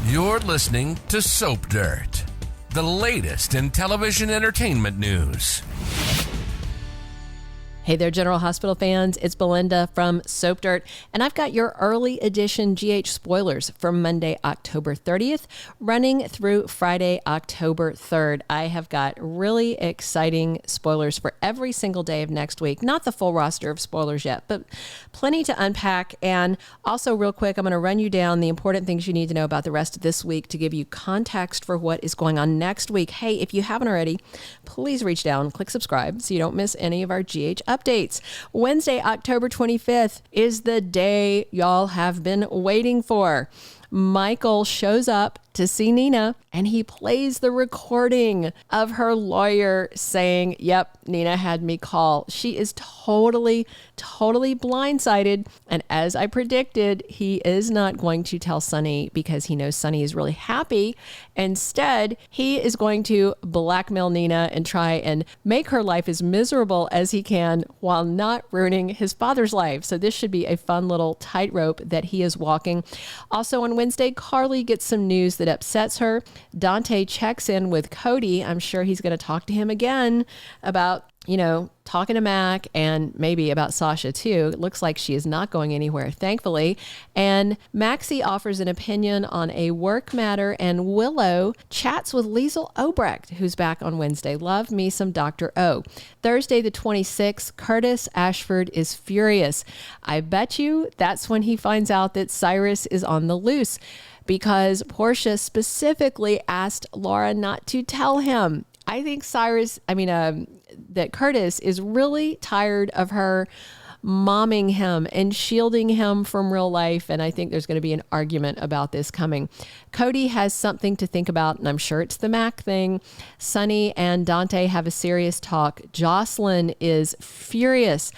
You're listening to Soap Dirt, the latest in television entertainment news. Hey there, General Hospital fans. It's Belinda from Soap Dirt, and I've got your early edition GH spoilers from Monday, October 30th, running through Friday, October 3rd. I have got really exciting spoilers for every single day of next week. Not the full roster of spoilers yet, but plenty to unpack. And also, real quick, I'm going to run you down the important things you need to know about the rest of this week to give you context for what is going on next week. Hey, if you haven't already, please reach down, click subscribe so you don't miss any of our GH updates. Wednesday, October 25th is the day y'all have been waiting for. Michael shows up to see Nina, and he plays the recording of her lawyer saying, yep, Nina had me call. She is totally blindsided. And as I predicted, he is not going to tell Sonny because he knows Sonny is really happy. Instead, he is going to blackmail Nina and try and make her life as miserable as he can while not ruining his father's life. So this should be a fun little tightrope that he is walking. Also on Wednesday, Carly gets some news that upsets her. Dante checks in with Cody. I'm sure he's going to talk to him again about, talking to Mac and maybe about Sasha too. It looks like she is not going anywhere, thankfully. And Maxie offers an opinion on a work matter, and Willow chats with Liesl Obrecht, who's back on Wednesday. Love me some Dr. O. Thursday, the 26th, Curtis Ashford is furious. I bet you that's when he finds out that Cyrus is on the loose, because Portia specifically asked Laura not to tell him. I think that Curtis is really tired of her momming him and shielding him from real life. And I think there's going to be an argument about this coming. Cody has something to think about, and I'm sure it's the Mac thing. Sonny and Dante have a serious talk. Jocelyn is furious.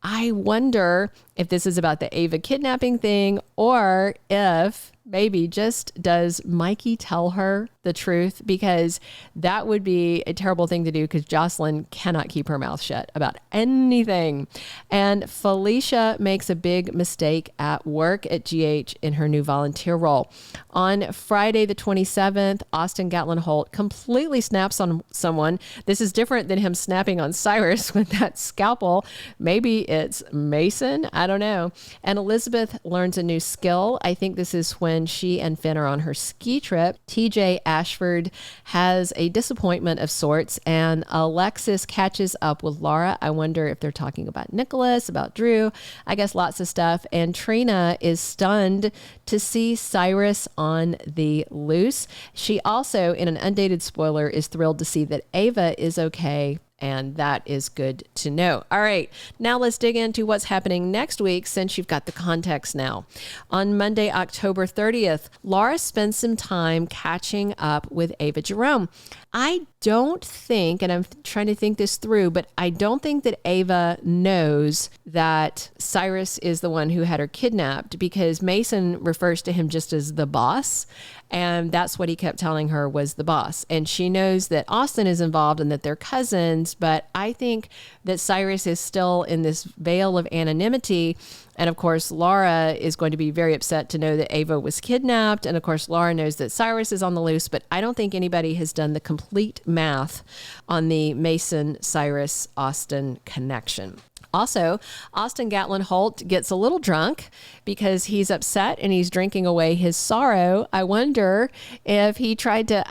I wonder if this is about the Ava kidnapping thing, or if maybe just does Mikey tell her the truth, because that would be a terrible thing to do because Jocelyn cannot keep her mouth shut about anything. And Felicia makes a big mistake at work at GH in her new volunteer role. On Friday, the 27th, Austin Gatlin Holt completely snaps on someone. This is different than him snapping on Cyrus with that scalpel. Maybe it's Mason. I don't know. And Elizabeth learns a new skill. I think this is when she and Finn are on her ski trip. TJ Ashford has a disappointment of sorts, and Alexis catches up with Laura. I wonder if they're talking about Nicholas, about Drew. I guess lots of stuff. And Trina is stunned to see Cyrus on the loose. She also, in an undated spoiler, is thrilled to see that Ava is okay. And that is good to know. All right, now let's dig into what's happening next week, since you've got the context now. On Monday, October 30th, Laura spends some time catching up with Ava Jerome. I don't think, and I'm trying to think this through, but I don't think that Ava knows that Cyrus is the one who had her kidnapped, because Mason refers to him just as the boss. And that's what he kept telling her was the boss. And she knows that Austin is involved and that they're cousins. But I think that Cyrus is still in this veil of anonymity. And of course, Laura is going to be very upset to know that Ava was kidnapped. And of course, Laura knows that Cyrus is on the loose. But I don't think anybody has done the complete math on the Mason, Cyrus, Austin connection. Also, Austin Gatlin Holt gets a little drunk because he's upset and he's drinking away his sorrow. I wonder if he tried to,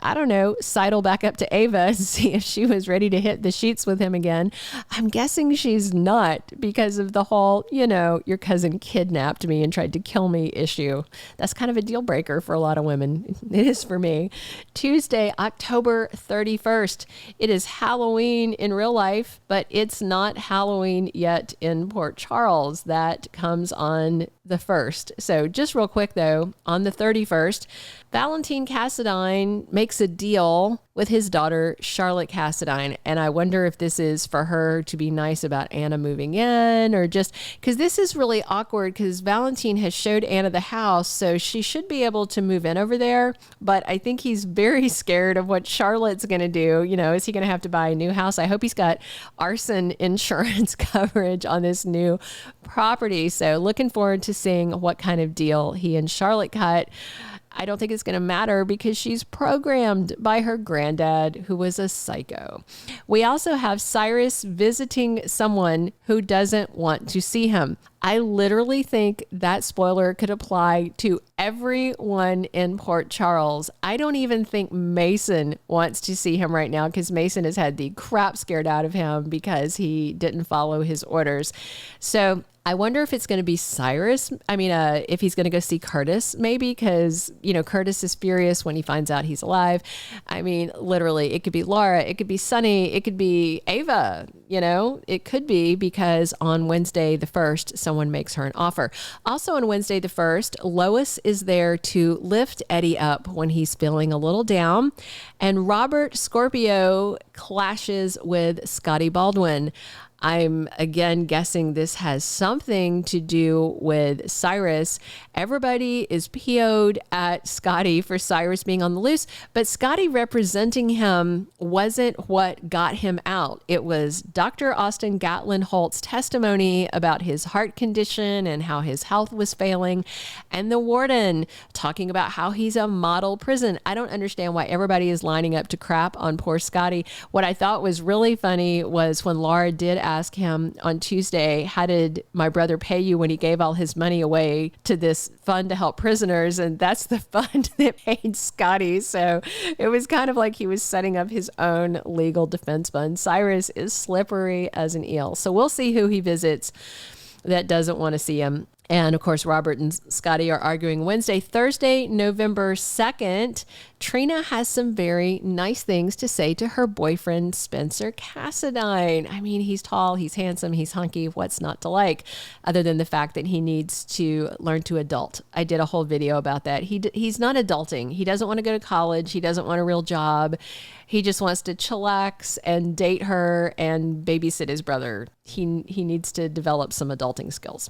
sidle back up to Ava and see if she was ready to hit the sheets with him again. I'm guessing she's not, because of the whole, your cousin kidnapped me and tried to kill me issue. That's kind of a deal breaker for a lot of women. It is for me. Tuesday, October 31st. It is Halloween in real life, but it's not Halloween yet in Port Charles. That comes on the 1st. So just real quick though, on the 31st, Valentin Cassadine makes a deal with his daughter, Charlotte Cassadine. And I wonder if this is for her to be nice about Anna moving in, or just because this is really awkward, because Valentin has showed Anna the house, so she should be able to move in over there. But I think he's very scared of what Charlotte's going to do. Is he going to have to buy a new house? I hope he's got arson insurance coverage on this new property. So looking forward to seeing what kind of deal he and Charlotte cut. I don't think it's going to matter because she's programmed by her granddad, who was a psycho. We also have Cyrus visiting someone who doesn't want to see him. I literally think that spoiler could apply to everyone in Port Charles. I don't even think Mason wants to see him right now because Mason has had the crap scared out of him because he didn't follow his orders. So I wonder if it's going to be Cyrus. If he's going to go see Curtis, maybe, because, Curtis is furious when he finds out he's alive. Literally, it could be Laura, it could be Sunny, it could be Ava, it could be because on Wednesday the 1st, someone makes her an offer. Also on Wednesday the 1st, Lois is there to lift Eddie up when he's feeling a little down. And Robert Scorpio clashes with Scotty Baldwin. I'm again guessing this has something to do with Cyrus. Everybody is PO'd at Scotty for Cyrus being on the loose, but Scotty representing him wasn't what got him out. It was Dr. Austin Gatlin Holt's testimony about his heart condition and how his health was failing, and the warden talking about how he's a model prison. I don't understand why everybody is lining up to crap on poor Scotty. What I thought was really funny was when Laura did ask him on Tuesday, how did my brother pay you when he gave all his money away to this fund to help prisoners? And that's the fund that paid Scotty. So it was kind of like he was setting up his own legal defense fund. Cyrus is slippery as an eel. So we'll see who he visits that doesn't want to see him. And of course, Robert and Scotty are arguing Wednesday. Thursday, November 2nd, Trina has some very nice things to say to her boyfriend, Spencer Cassadine. He's tall, he's handsome, he's hunky. What's not to like, other than the fact that he needs to learn to adult? I did a whole video about that. He's not adulting. He doesn't want to go to college. He doesn't want a real job. He just wants to chillax and date her and babysit his brother. He needs to develop some adulting skills.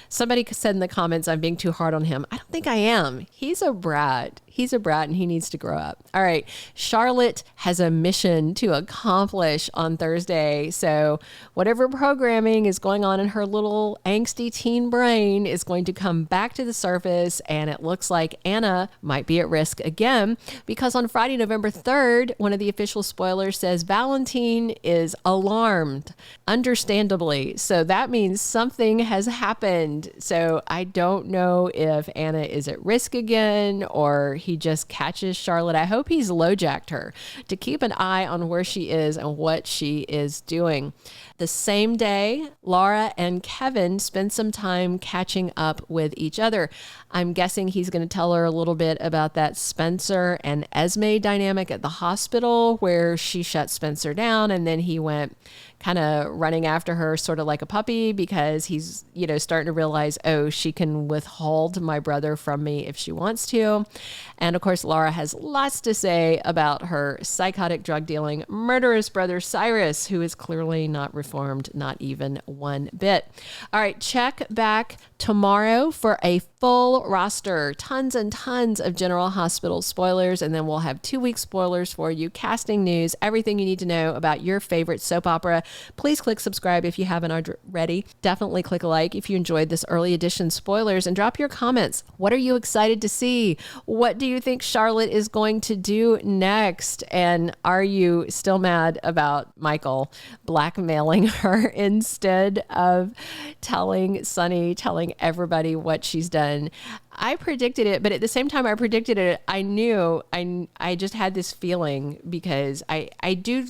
Somebody said in the comments, I'm being too hard on him. I don't think I am. He's a brat. He's a brat and he needs to grow up. All right. Charlotte has a mission to accomplish on Thursday. So whatever programming is going on in her little angsty teen brain is going to come back to the surface. And it looks like Anna might be at risk again because on Friday, November 3rd, one of the official spoilers says Valentin is alarmed, understandably. So that means something has happened. So I don't know if Anna is at risk again or he just catches Charlotte. I hope he's low-jacked her to keep an eye on where she is and what she is doing. The same day, Laura and Kevin spend some time catching up with each other. I'm guessing he's going to tell her a little bit about that Spencer and Esme dynamic at the hospital where she shut Spencer down and then he went kind of running after her sort of like a puppy because he's, starting to realize, oh, she can withhold my brother from me if she wants to. And of course, Laura has lots to say about her psychotic drug dealing murderous brother Cyrus, who is clearly not reformed, not even one bit. All right, check back tomorrow for a full roster, tons and tons of General Hospital spoilers, and then we'll have 2-week spoilers for you, casting news, everything you need to know about your favorite soap opera. Please click subscribe if you haven't already. Definitely click a like if you enjoyed this early edition spoilers and drop your comments. What are you excited to see? What do you think Charlotte is going to do next? And are you still mad about Michael blackmailing her instead of telling everybody what she's done? I predicted it, but at the same time I predicted it, I knew, I just had this feeling because I do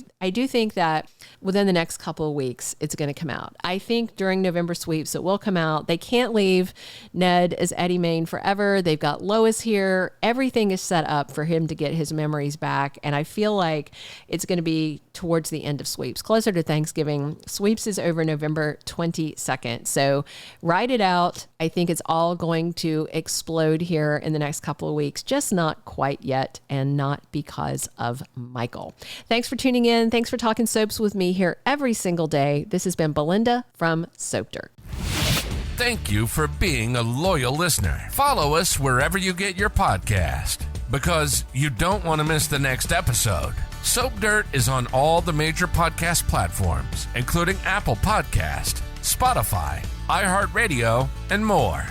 think that within the next couple of weeks, it's going to come out. I think during November sweeps, it will come out. They can't leave Ned as Eddie Maine forever. They've got Lois here. Everything is set up for him to get his memories back. And I feel like it's going to be towards the end of sweeps, closer to Thanksgiving. Sweeps is over November 22nd. So write it out. I think it's all going to explode here in the next couple of weeks, just not quite yet, and not because of Michael. Thanks for tuning in. Thanks for talking soaps with me here every single day. This has been Belinda from Soap Dirt. Thank you for being a loyal listener. Follow us wherever you get your podcast, because you don't want to miss the next episode. Soap Dirt is on all the major podcast platforms, including Apple Podcast, Spotify, iHeartRadio, and more.